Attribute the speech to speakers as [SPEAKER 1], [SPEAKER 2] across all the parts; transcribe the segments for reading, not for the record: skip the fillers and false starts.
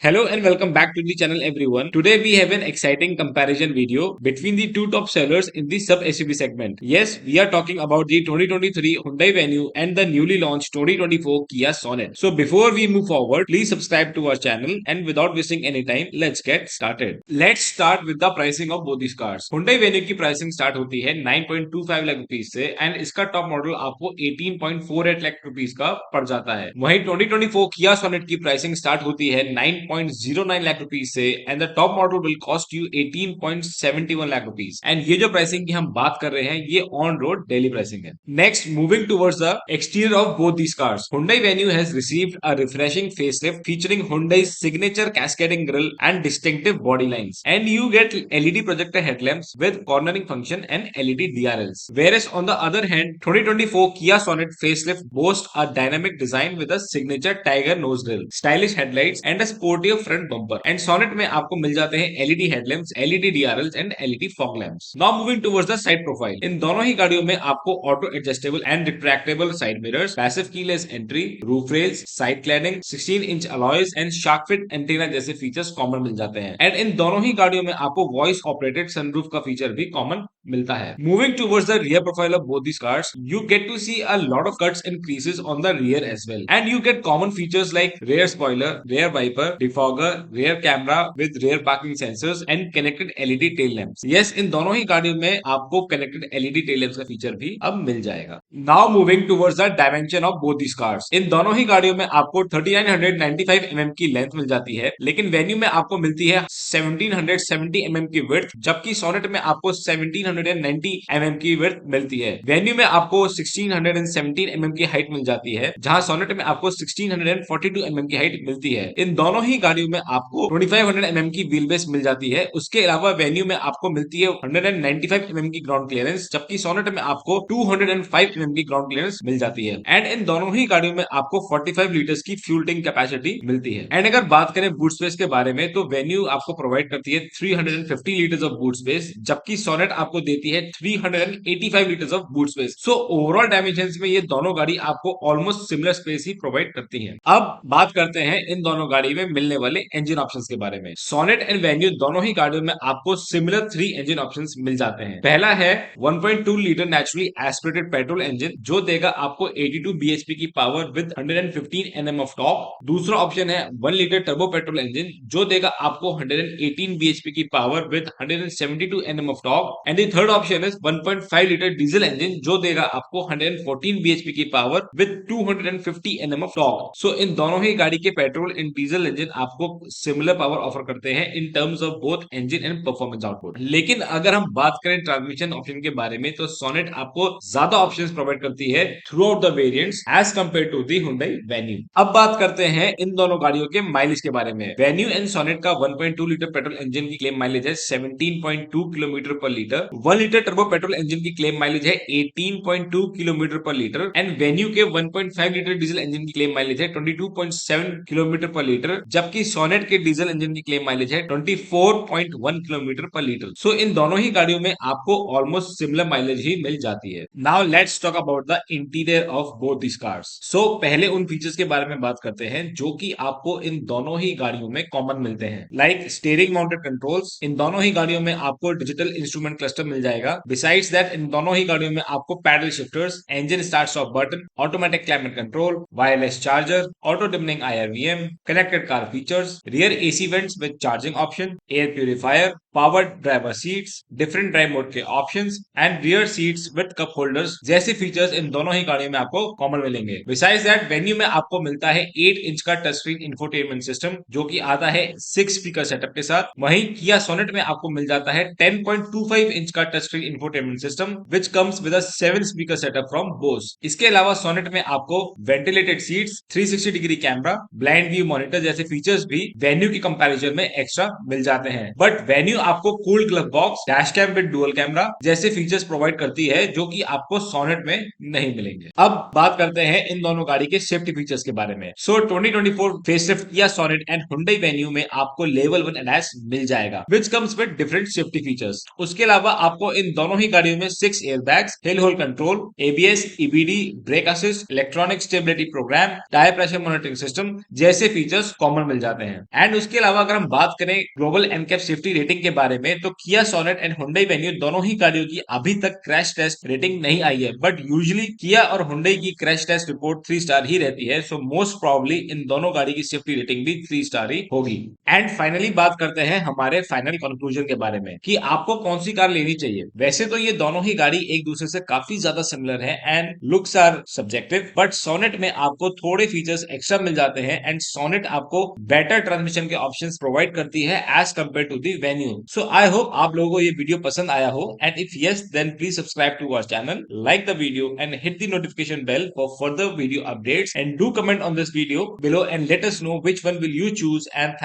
[SPEAKER 1] Hello and welcome back to the channel everyone. Today we have an exciting comparison video between the two top sellers in the sub SUV segment. Yes, we are talking about the 2023 Hyundai Venue and the newly launched 2024 Kia Sonet. So before we move forward, please subscribe to our channel and without wasting any time, let's get started. Let's start with the pricing of both these cars. Hyundai Venue की pricing start होती है 9.25 lakh rupees से and इसका top model आपको 18.48 lakh rupees का पड़ जाता है। वहीं 2024 Kia Sonet की प्राइसिंग स्टार्ट होती है 9.09 लाख रुपीस से and the top model will cost you 18.71 lakh rupees and ये जो प्राइसिंग की हम बात कर रहे हैं ये ऑन रोड डेली प्राइसिंग है। Next moving towards the exterior of both these cars, Hyundai Venue has received a refreshing facelift featuring Hyundai's signature cascading grille and distinctive body lines, and you get LED projector headlamps with cornering function and LED DRLs. Whereas on the other hand, 2024 Kia Sonet facelift boasts a dynamic design with a signature tiger nose grille, stylish headlights and a sporty front bumper. And Sonet में आपको मिल जाते हैं LED headlamps, LED DRLs and LED fog lamps. Now moving towards the side profile. इन दोनों ही गाड़ियों में आपको auto adjustable and retractable side mirrors, passive keyless entry, roof rails, side cladding, 16 inch alloys and shark fit antenna जैसे features common मिल जाते हैं। And in दोनों ही गाड़ियों में आपको वॉइस ऑपरेटेड सनरूफ का फीचर भी कॉमन मिलता है। Moving towards the rear profile of both these cars, you get to see a lot of cuts and creases on the rear as well, and you get common features like rear spoiler, rear wiper, defogger, rear camera with rear parking sensors and connected LED tail lamps. Yes, इन दोनों ही गाड़ियों में आपको connected LED tail lamps का feature भी अब मिल जाएगा। Now moving towards the dimension of both these cars, इन दोनों ही गाड़ियों में आपको 3995 mm की लेंथ मिल जाती है, लेकिन वेन्यू में आपको मिलती है 1770 mm की विड्थ, जबकि सोनेट में आपको 1790 mm की विड्थ मिलती है। वेन्यू में आपको 1617 mm की हाइट मिल जाती है, जहां सोनेट में आपको 1642 mm की हाइट मिलती है। इन दोनों ही गाड़ियों में आपको 2500 mm की व्हील बेस मिल जाती है। उसके अलावा वेन्यू में आपको मिलती है 195 mm की ग्राउंड क्लियरेंस, जबकि सोनेट में आपको 205 mm की ग्राउंड क्लियरेंस मिल जाती है। एंड इन दोनों ही गाड़ियों में आपको 45 लीटर्स की फ्यूल टैंक कैपेसिटी मिलती है। एंड अगर बात करें बूट स्पेस के बारे में, तो वेन्यू आपको प्रोवाइड करती है 350 लीटर्स ऑफ बूट स्पेस, जबकि सोनेट आपको देती है 385 litres of boot space. So overall dimensions में ये दोनों गाड़ी आपको ऑलमोस्ट सिमिलर स्पेस ही प्रोवाइड करती हैं। अब बात करते हैं इन दोनों गाड़ी में मिलने वाले इंजन ऑप्शंस के बारे में। सोनेट एंड वेन्यू दोनों ही गाड़ियों में आपको सिमिलर 3 इंजन ऑप्शंस मिल जाते हैं। पहला है 1.2 litre naturally aspirated petrol engine, जो देगा आपको 82 bhp की power with 115 Nm of torque. दूसरा ऑप्शन है 1 लीटर टर्बो पेट्रोल इंजन, जो देगा आपको 118 bhp की power with 172 Nm of torque. And the third option है 1.5 लीटर डीजल इंजन, जो देगा आपको 114 bhp की power with 250 Nm of torque. So इन दोनों ही गाड़ी के पेट्रोल एंड डीजल इंजन आपको सिमिलर पावर ऑफर करते हैं in terms of both engine and performance output. लेकिन अगर हम बात करें ट्रांसमिशन ऑप्शन के बारे में, तो सोनेट आपको ज्यादा ऑप्शंस प्रोवाइड करती है throughout the variants as compare to the Hyundai Venue। अब बात करते हैं इन दोनों गाड़ियों के माइलेज के बारे में। वेन्यू एंड सोनेट का 1.2 लीटर पेट्रोल इंजन की क्लेम माइलेज है 17.2 किलोमीटर पर litre. 1 litre turbo petrol engine की क्लेम माइलेज है 18.2 किलोमीटर पर लीटर एंड वेन्यू के 1.5 लीटर डीजल इंजन की क्लेम माइलेज है 22.7 किलोमीटर पर लीटर, जबकि सोनेट के डीजल इंजन की क्लेम माइलेज है 24.1 किलोमीटर पर लीटर। सो इन दोनों ही गाड़ियों में आपको ऑलमोस्ट सिमिलर माइलेज ही मिल जाती है। Now let's talk about the interior of both this cars. So पहले उन फीचर्स के बारे में बात करते हैं जो कि आपको इन दोनों ही गाड़ियों में कॉमन मिलते हैं, लाइक स्टीयरिंग माउंटेड कंट्रोल्स। इन दोनों ही गाड़ियों में आपको डिजिटल इंस्ट्रूमेंट क्लस्टर मिल जाएगा। बिसाइड्स दैट इन दोनों ही गाड़ियों में आपको paddle shifters, engine start stop button, automatic climate control, wireless charger, auto dimming IRVM, connected car features, rear AC vents with charging option, air purifier, power driver seats, different drive mode के options and rear seats with cup holders जैसे features इन दोनों ही गाड़ियों में आपको common मिलेंगे। Besides that venue में आपको मिलता है 8 इंच का टच स्क्रीन इंफोटेनमेंट सिस्टम, जो कि आता है 6 स्पीकर सेटअप के साथ। वहीं किया सोनेट में आपको मिल जाता है 10.25 इंच का touch screen infotainment system which comes with a 7 speaker setup from Bose. इसके अलावा सोनेट में आपको ventilated seats, 360 degree camera, blind view monitor जैसे फीचर्स भी वेन्यू की कंपैरिजन में एक्स्ट्रा मिल जाते हैं। बट वेन्यू आपको cooled glove box, dash cam with dual camera जैसे फीचर्स प्रोवाइड करती है, जो कि आपको सोनेट में नहीं मिलेंगे। अब बात करते हैं इन दोनों गाड़ी के सेफ्टी फीचर्स के बारे में। सो 2024 फेसलिफ्ट किया सोनेट एंड Hyundai Venue में आपको लेवल 1 ADAS मिल जाएगा, which comes with different safety features. उसके अलावा आपको इन दोनों ही गाड़ियों में 6 airbags, hill hold control, ABS, EBD, brake assist, electronic stability program, tyre pressure monitoring system जैसे फीचर्स कॉमन मिल जाते हैं। एंड उसके अलावा अगर हम बात करें ग्लोबल एनकैप सेफ्टी रेटिंग के बारे में, तो किया सोनेट एंड हुंडई वेन्यू दोनों ही गाड़ियों की अभी तक क्रैश टेस्ट रेटिंग नहीं आई है, बट यूजुअली किया और हुंडई की क्रैश टेस्ट रिपोर्ट 3 स्टार ही रहती है। सो मोस्ट प्रॉब्ली इन दोनों गाड़ी की सेफ्टी रेटिंग भी 3 स्टार ही होगी। एंड फाइनली बात करते हैं हमारे फाइनल कंक्लूजन के बारे में कि आपको कौन सी कार लेनी चाहिए। वैसे तो ये दोनों ही गाड़ी एक दूसरे से काफी ज्यादा सिमिलर है and looks are subjective, but Sonet में आपको थोड़े फीचर्स एक्स्ट्रा मिल जाते हैं एंड सोनेट आपको बेटर ट्रांसमिशन के ऑप्शंस प्रोवाइड करती है as compare to the Venue. So I hope आप लोगों को ये वीडियो पसंद आया हो, and if yes then please subscribe to our channel, like the video and hit the notification bell for further video updates, and do comment on this video below and let us know which one will you choose, and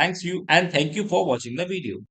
[SPEAKER 1] thank you for watching the video.